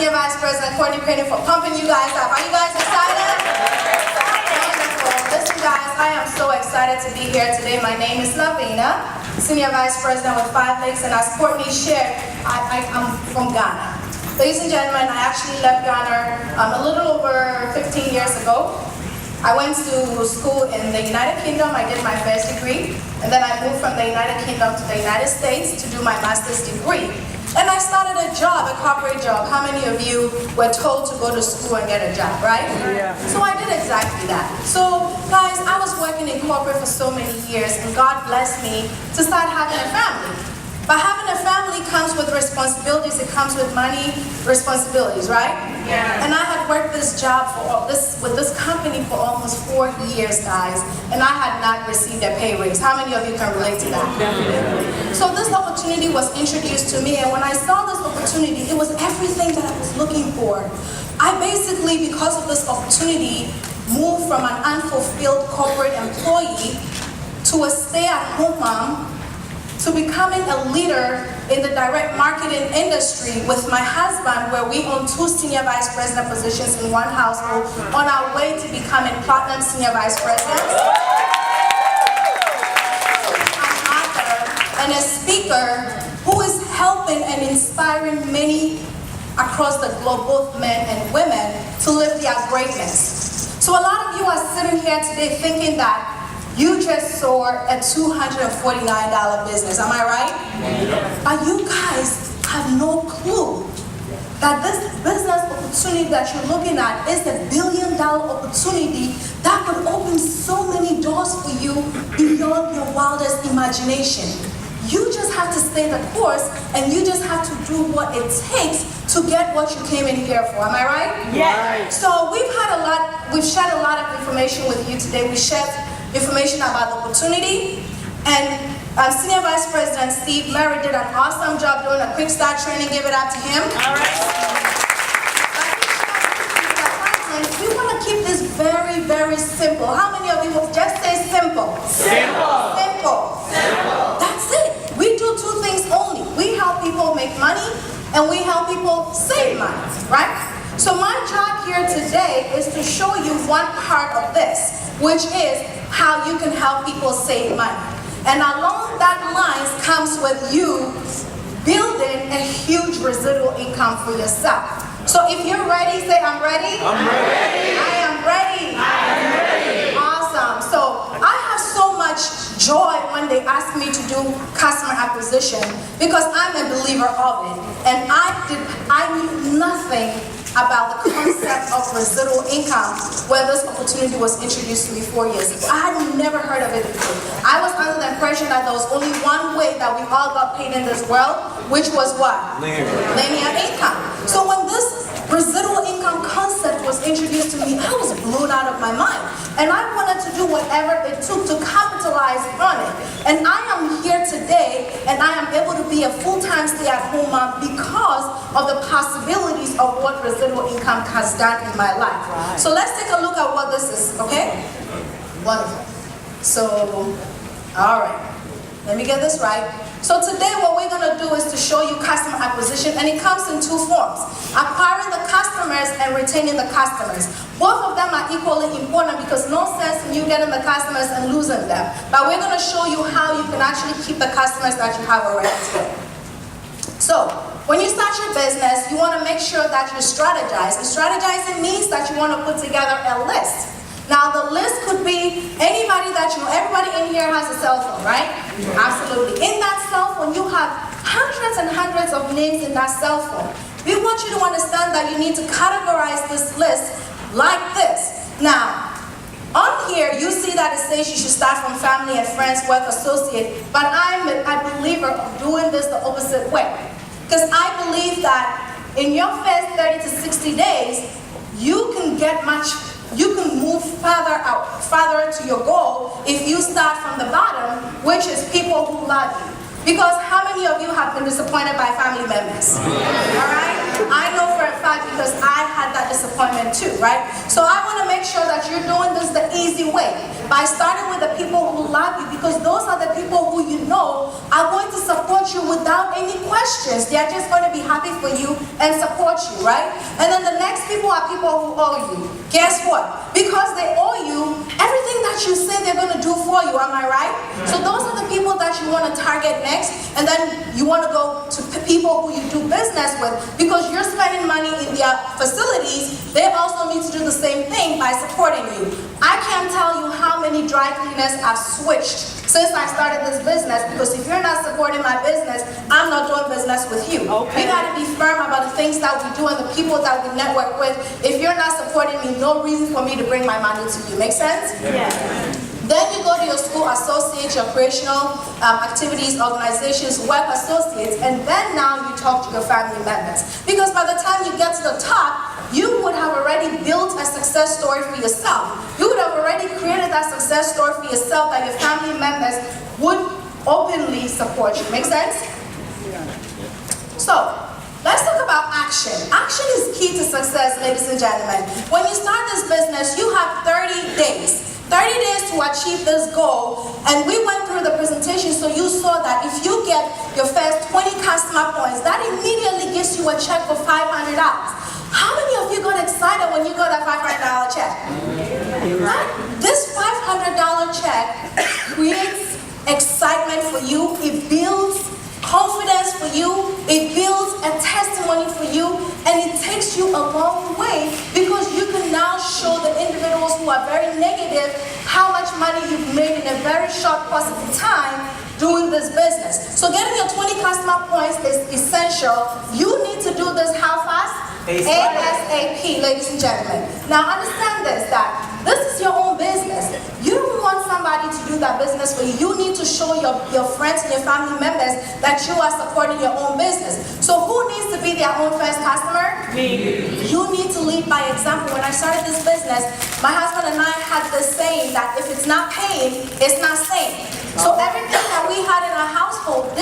Senior Vice President Courtney Penny for pumping you guys up. Are you guys excited? Wonderful. Listen guys, I am so excited to be here today. My name is Lovina, Senior Vice President with 5 Lakes, and as Courtney shared, I'm from Ghana. Ladies and gentlemen, I actually left Ghana a little over 15 years ago. I went to school in the United Kingdom. I did my first degree, and then I moved from the United Kingdom to the United States to do my master's degree. And I started a job, a corporate job. How many of you were told to go to school and get a job, right? Yeah. So I did exactly that. So guys, I was working in corporate for so many years, and God blessed me to start having a family. But having a family comes with responsibilities. It comes with money, responsibilities, right? Yeah. And I had worked this job with this company for almost 4 years, guys, and I had not received a pay raise. How many of you can relate to that? Yeah. So this opportunity was introduced to me, and when I saw this opportunity, it was everything that I was looking for. I basically, because of this opportunity, moved from an unfulfilled corporate employee to a stay-at-home mom, to becoming a leader in the direct marketing industry with my husband, where we own 2 senior vice president positions in one household, on our way to becoming platinum senior vice presidents. I'm an author and a speaker who is helping and inspiring many across the globe, both men and women, to live their greatness. So a lot of you are sitting here today thinking that you just saw a $249 business, am I right? Yeah. But you guys have no clue that this business opportunity that you're looking at is a $1 billion opportunity that could open so many doors for you beyond your wildest imagination. You just have to stay the course, and you just have to do what it takes to get what you came in here for. Am I right? Yes. So we've shared a lot of information with you today. We shared information about the opportunity, and Senior Vice President Steve Murray did an awesome job doing a quick start training. Give it up to him. All right. We want to keep this very, very simple. How many of you will just say simple? Simple. Simple. Simple. That's it. We do 2 things only. We help people make money, and we help people save money, right? So my job here today is to show you one part of this, which is how you can help people save money. And along that lines comes with you building a huge residual income for yourself. So if you're ready, say I'm ready. I'm ready. I am ready. I am ready. Awesome. So I have so much joy when they ask me to do customer acquisition, because I'm a believer of it. And I knew nothing about the concept of residual income when this opportunity was introduced to me 4 years ago. I had never heard of it before. I was under the impression that there was only one way that we all got paid in this world, which was what? Linear income. So when this residual income concept was introduced to me, I was blown out of my mind. And I wanted to do whatever it took to capitalize on it. And I am here today, and I am able to be a full-time stay-at-home mom because of the possibilities of what residual income has done in my life. Right. So let's take a look at what this is, okay? Wonderful. So, all right. Let me get this right. So today what we're going to do is to show you customer acquisition, and it comes in 2 forms: acquiring the customers and retaining the customers. Both of them are equally important, because no sense in you getting the customers and losing them. But we're going to show you how you can actually keep the customers that you have already today. So when you start your business, you want to make sure that you strategize. And strategizing means that you want to put together a list. Now the list could be anybody that you know. Everybody in here has a cell phone, right? Yeah. Absolutely. In that cell phone, you have hundreds and hundreds of names in that cell phone. We want you to understand that you need to categorize this list like this. Now, on here, you see that it says you should start from family and friends, work associate, but I'm a believer of doing this the opposite way. Because I believe that in your first 30 to 60 days, you can move farther to your goal if you start from the bottom, which is people who love you. Because how many of you have been disappointed by family members? Alright? I know for a fact, because I had that disappointment too, right? So I want to make sure that you're doing this the easy way, by starting with the people who love you, because those are the people who you know are going to support support you without any questions. They are just going to be happy for you and support you, right? And then the next people are people who owe you. Guess what? Because they owe you, everything that you say they're going to do for you, am I right? So those are the people that you want to target next, and then you want to go to people who you do business with, because you're spending money in their facilities. They also need to do the same thing by supporting you. I can't tell you how many dry cleaners I've switched since I started this business, because if you're not supporting my business, I'm not doing business with you. Okay. We got to be firm about the things that we do and the people that we network with. If you're not supporting me, no reason for me to bring my money to you. Make sense? Yes. Then you go to your school associates, your recreational activities, organizations, work associates, and then now you talk to your family members. Because by the time you get to the top, you would have already built a success story for yourself. You would have already created that success story for yourself that your family members would openly support you. Make sense? So, let's talk about action. Action is key to success, ladies and gentlemen. When you start this business, you have 30 days. 30 days to achieve this goal, and we went through the presentation, so you saw that if you get your first 20 customer points, that immediately gives you a check for $500. How many of you got excited when you got that $500 check? Right? This $500 check creates excitement for you. It builds confidence for you. It builds a testimony for you, and it takes you a long way, because you can now show the individuals who are very negative how much money you've made in a very short possible time doing this business. So getting your 20 customer points is essential. You need to do this how fast? ASAP, ladies and gentlemen. Now understand this, that this is your own business. You don't want somebody to do that business for you. You need to show your friends and your family members that you are supporting your own business. So who needs to be their own first customer? Me. You need to lead by example. When I started this business, my husband and I had this saying that if it's not paying, it's not staying. So everything that we had in our household,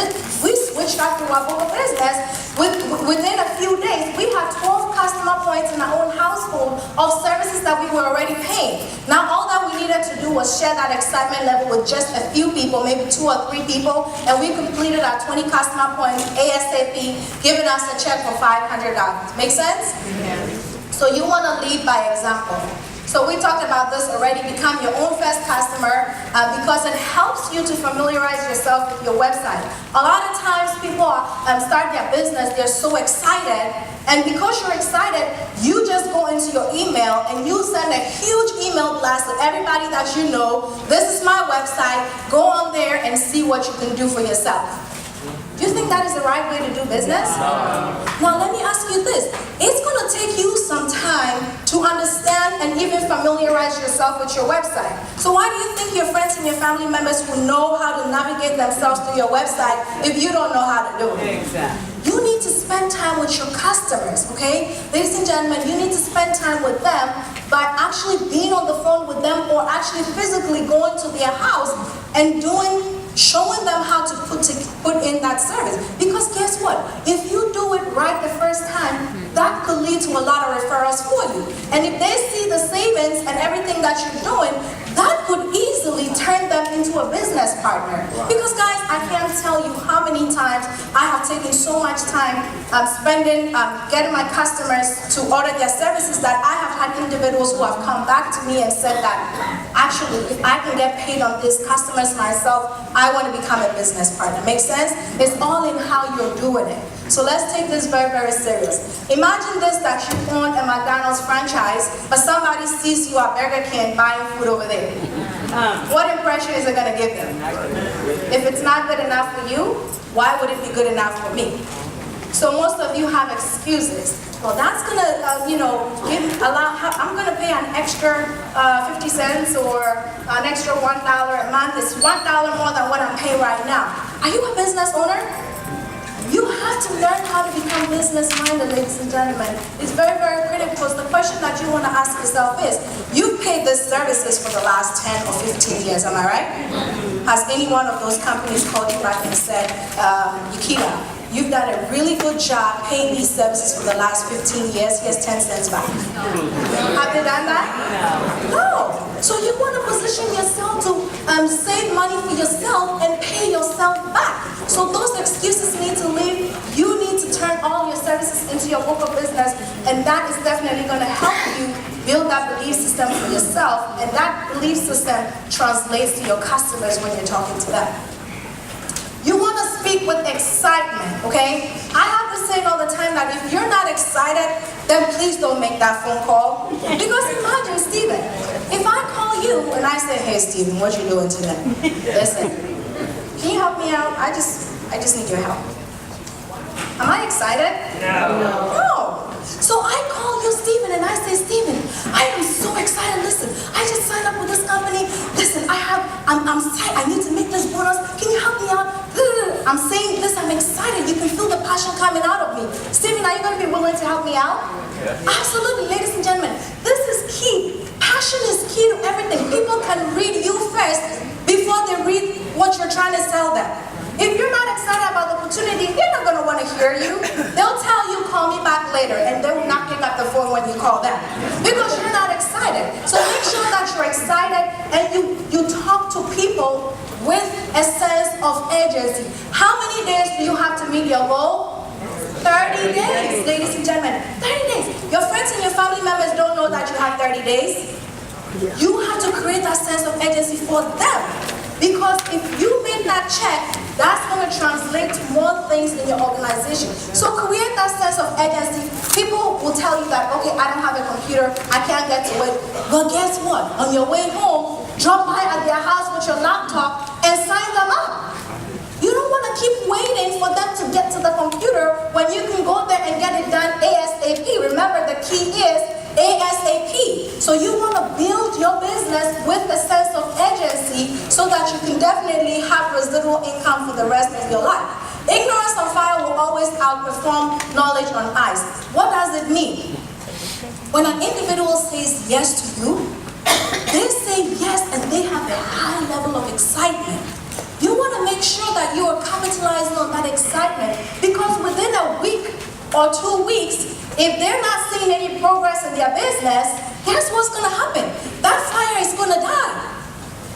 we switched that to our own business. Within a few days, we had 12 customer points in our own household of services that we were already paying. Now all that we needed to do was share that excitement level with just a few people, maybe 2 or 3 people, and we completed our 20 customer points ASAP, giving us a check for $500. Make sense? Yeah. So you want to lead by example. So we talked about this already, become your own first customer, because it helps you to familiarize yourself with your website. A lot of times people start their business, they're so excited, and because you're excited, you just go into your email and you send a huge email blast to everybody that you know. This is my website, go on there and see what you can do for yourself. Do you think that is the right way to do business? Now let me ask you this. It's going to take you some time to understand and even familiarize yourself with your website. So why do you think your friends and your family members will know how to navigate themselves through your website if you don't know how to do it? Exactly. You need to spend time with your customers, okay? Ladies and gentlemen, you need to spend time with them by actually being on the phone with them, or actually physically going to their house and showing them how to put in that service. Because guess what? If you do it right the first time, that could lead to a lot of referrals for you. And if they see the savings and everything that you're doing, that could easily turn them into a business partner. Because guys, I can't tell you how many times I have taken so much time getting my customers to order their services, that I have had individuals who have come back to me and said that, actually, if I can get paid on these customers myself, I want to become a business partner. Make sense? It's all in how you're doing it. So let's take this very, very serious. Imagine this, that you own a McDonald's franchise, but somebody sees you at Burger King buying food over there. What impression is it going to give them? If it's not good enough for you, why would it be good enough for me? So most of you have excuses. Well, that's going to, I'm going to pay an extra 50 cents or an extra $1 a month. It's $1 more than what I'm paying right now. Are you a business owner? You have to learn how to become business-minded, ladies and gentlemen. It's very, very critical, because the question that you want to ask yourself is, you've paid these services for the last 10 or 15 years, am I right? Has any one of those companies called you back and said, Yukita, you've done a really good job paying these services for the last 15 years, here's 10 cents back. Have they done that? No. So you want to position yourself to save money for yourself and pay yourself back. So those excuses into your book of business, and that is definitely going to help you build that belief system for yourself, and that belief system translates to your customers when you're talking to them. You want to speak with excitement, okay? I have this saying all the time that if you're not excited, then please don't make that phone call. Because imagine, Steven, if I call you and I say, hey, Steven, what you doing today? Listen, can you help me out? I just need your help. Am I excited? No. So I call you, Steven, and I say, Steven, I am so excited. Listen, I just signed up with this company. Listen, I'm excited. I need to make this bonus. Can you help me out? I'm saying this, I'm excited. You can feel the passion coming out of me. Steven, are you going to be willing to help me out? Yeah. Absolutely, ladies and gentlemen. This is key. Passion is key to everything. People can read you first before they read what you're trying to sell them. If you're not excited about the opportunity, they're not going to want to hear you. They'll tell you, call me back later, and they will not pick up the phone when you call them because you're not excited. So make sure that you're excited and you talk to people with a sense of urgency. How many days do you have to meet your goal? 30 days, ladies and gentlemen. 30 days. Your friends and your family members don't know that you have 30 days. You have to create that sense of urgency for them. Because if you make that check, that's going to translate to more things in your organization. So create that sense of urgency. People will tell you that, okay, I don't have a computer, I can't get to it. But guess what? On your way home, drop by at their house with your laptop and sign them up. You don't want to keep waiting for them to get to the computer when you can go there and get it done ASAP. Remember, the key is ASAP. So you want to build your business with a sense of urgency so that you can definitely have residual income for the rest of your life. Ignorance on fire will always outperform knowledge on ice. What does it mean? When an individual says yes to you, they say yes and they have a high level of excitement. You want to make sure that you are capitalizing on that excitement because within a week or 2 weeks, if they're not seeing any progress in their business, guess what's going to happen? That fire is going to die.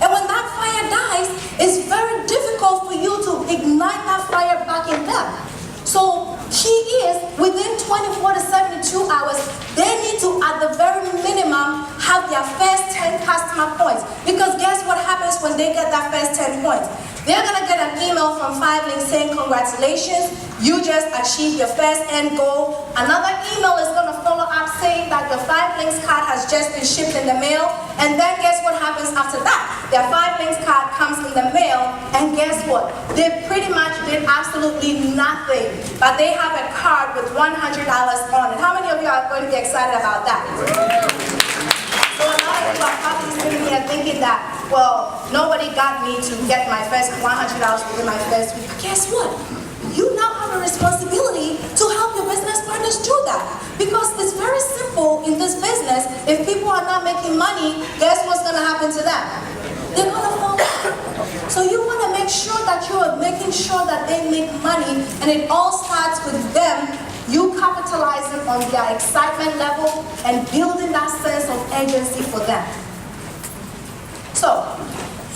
And when that fire dies, it's very difficult for you to ignite that fire back in them. So key is, within 24 to 72 hours, they need to, at the very minimum, have their first 10 customer points. Because guess what happens when they get that first 10 points? They're going to get an email from 5 Links saying, congratulations, you just achieved your first end goal. Another email is going to follow up saying that your 5 Links card has just been shipped in the mail. And then guess what happens after that? Their 5 Links card comes in the mail, and guess what? They pretty much did absolutely nothing, but they have a card with $100 on it. How many of you are going to be excited about that? So a lot of you are probably sitting here thinking that, well, nobody got me to get my first $100 within my first week. But guess what? You now have a responsibility to help your business partners do that. Because it's very simple in this business. If people are not making money, guess what's going to happen to them? They're going to fall off. So you want to make sure that you are making sure that they make money, and it all starts with them. You capitalizing on their excitement level and building that sense of urgency for them. So,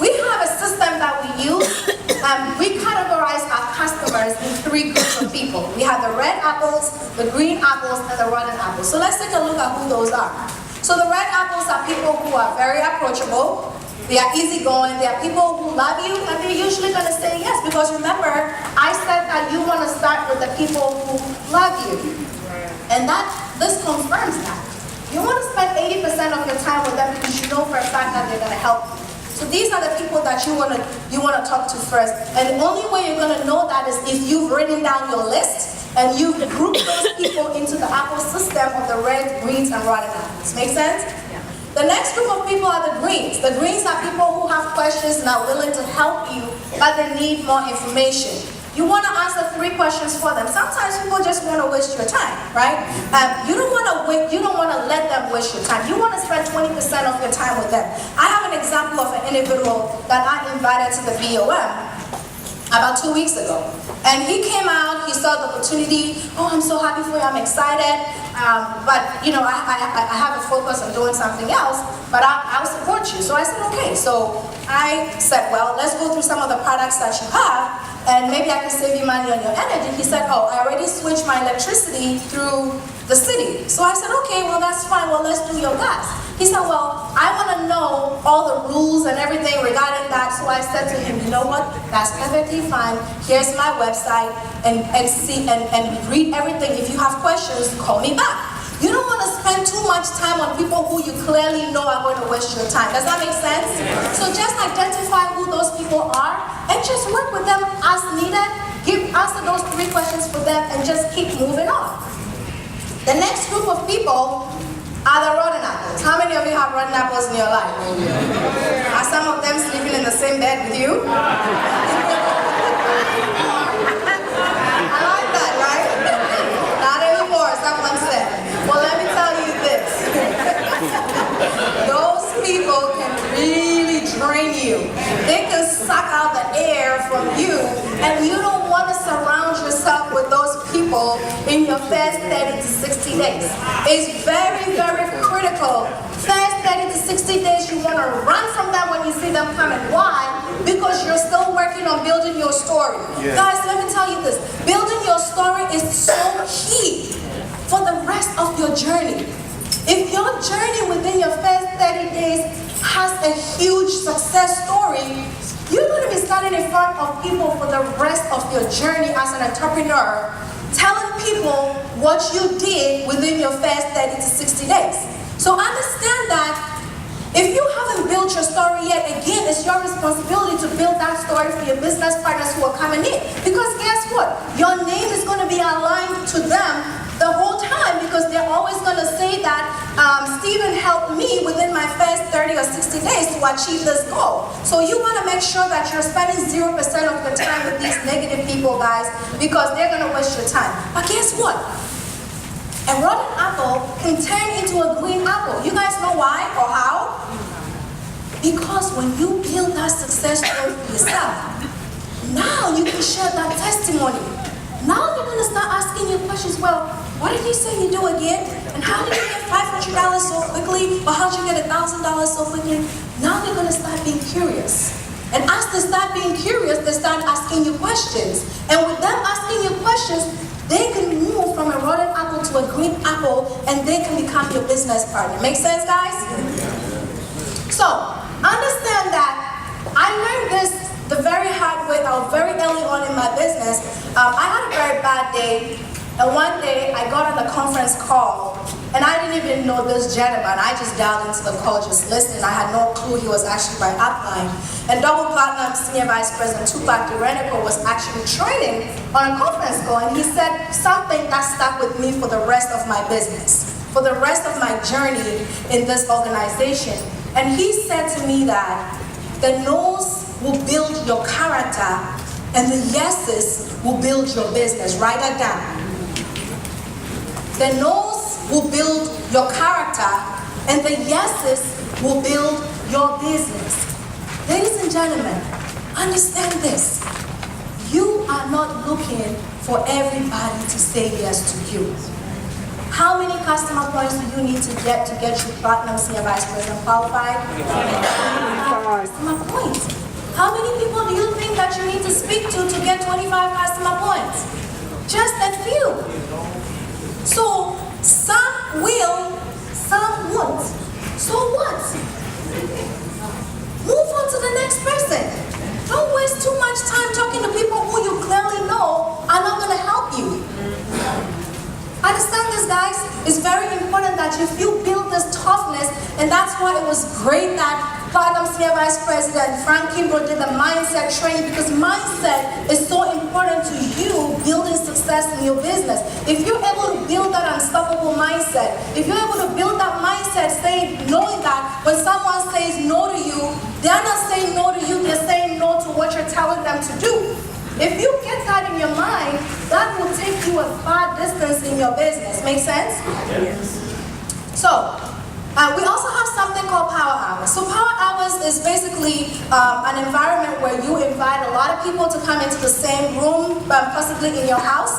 we have a system that we use. We categorize our customers in 3 groups of people. We have the red apples, the green apples, and the rotten apples. So let's take a look at who those are. So the red apples are people who are very approachable. They are easygoing. They are people who love you, and they're usually going to say yes. Because remember, I said that you want to start with the people who love you. And this confirms that. You want to spend 80% of your time with them because you know for a fact that they're going to help you. So these are the people that you want to talk to first. And the only way you're going to know that is if you've written down your list and you've grouped those people into the apple system of the red, greens, and rotten apples. Make sense? Yeah. The next group of people are the greens. The greens are people who have questions and are willing to help you, but they need more information. You want to answer 3 questions for them. Sometimes people just want to waste your time, right? You don't want to let them waste your time. You want to spend 20% of your time with them. I have an example of an individual that I invited to the BOM about 2 weeks ago. And he came out, he saw the opportunity. Oh, I'm so happy for you, I'm excited. But you know, I have a focus on doing something else, but I'll support you. So I said, okay. So I said, well, let's go through some of the products that you have, and maybe I can save you money on your energy. He said, oh, I already switched my electricity through the city. So I said, okay, well, that's fine. Well, let's do your gas. He said, well, I want to know all the rules and everything regarding that. So I said to him, you know what? That's perfectly fine. Here's my website, and read everything. If you have questions, call me back. You don't want to spend too much time on people who you clearly know are going to waste your time. Does that make sense? So just identify who those people are and just work with them as needed. Answer those 3 questions for them and just keep moving on. The next group of people are the rotten apples. How many of you have rotten apples in your life? Are some of them sleeping in the same bed with you? I like that, right? Not anymore, someone said. Well, let me tell you this. Those people can really drain you. They can suck out the air from you, and you don't want to surround yourself with those people in your first 30 to 60 days. It's very, very critical. First 30 to 60 days, you want to run from them when you see them coming. Why? Because you're still working on building your story. Yeah. Guys, let me tell you this. Building your story is so key for the rest of your journey. If your journey within your first 30 days has a huge success story, you're going to be standing in front of people for the rest of your journey as an entrepreneur, telling people what you did within your first 30 to 60 days. So understand that if you haven't built your story yet, again, it's your responsibility to build that story for your business partners who are coming in. Because guess what? Your name is going to be aligned to them the whole time, because they're always going to say that Stephen helped me within my first 30 or 60 days to achieve this goal. So you want to make sure that you're spending 0% of your time with these negative people, guys, because they're going to waste your time. But guess what? A rotten apple can turn into a green apple. You guys know why or how? Because when you build that success story for yourself, now you can share that testimony. Now they're going to start asking you questions. Well, what did you say you do again? And how did you get $500 so quickly? Or how did you get $1,000 so quickly? Now they're going to start being curious. And as they start being curious, they start asking you questions. And with them asking you questions, they can move from a rotten apple to a green apple, and they can become your business partner. Make sense, guys? So, understand that I learned this the very hard way, or very early on in my business. I had a very bad day, and one day I got on a conference call, and I didn't even know this gentleman. I just dialed into the call, just listening. I had no clue he was actually my upline. And Double Platinum Senior Vice President Tupac Duranico was actually training on a conference call, and he said something that stuck with me for the rest of my business, for the rest of my journey in this organization. And he said to me that the no's will build your character, and the yeses will build your business. Write that down. The no's will build your character, and the yeses will build your business. Ladies and gentlemen, understand this. You are not looking for everybody to say yes to you. How many customer points do you need to get you Platinum Senior Vice President qualified? 25 customer points. How many people do you think that you need to speak to get 25 customer points? Just a few. So some will, some won't. So what? Move on to the next person. Don't waste too much time talking to people who you clearly know are not going to help you. Understand this, guys? It's very important that if you build this toughness, and that's why it was great that Platinum Senior Vice President Frank Kimbrough did the mindset training, because mindset is so important to you building success in your business. If you're able to build that unstoppable mindset, if you're able to build that mindset, knowing that when someone says no to you, they're not saying no to you, they're saying no to what you're telling them to do. If you get that in your mind, that will take you a far distance in your business. Make sense? Yes. So, we also have something called Power Hours. So Power Hours is basically an environment where you invite a lot of people to come into the same room, possibly in your house,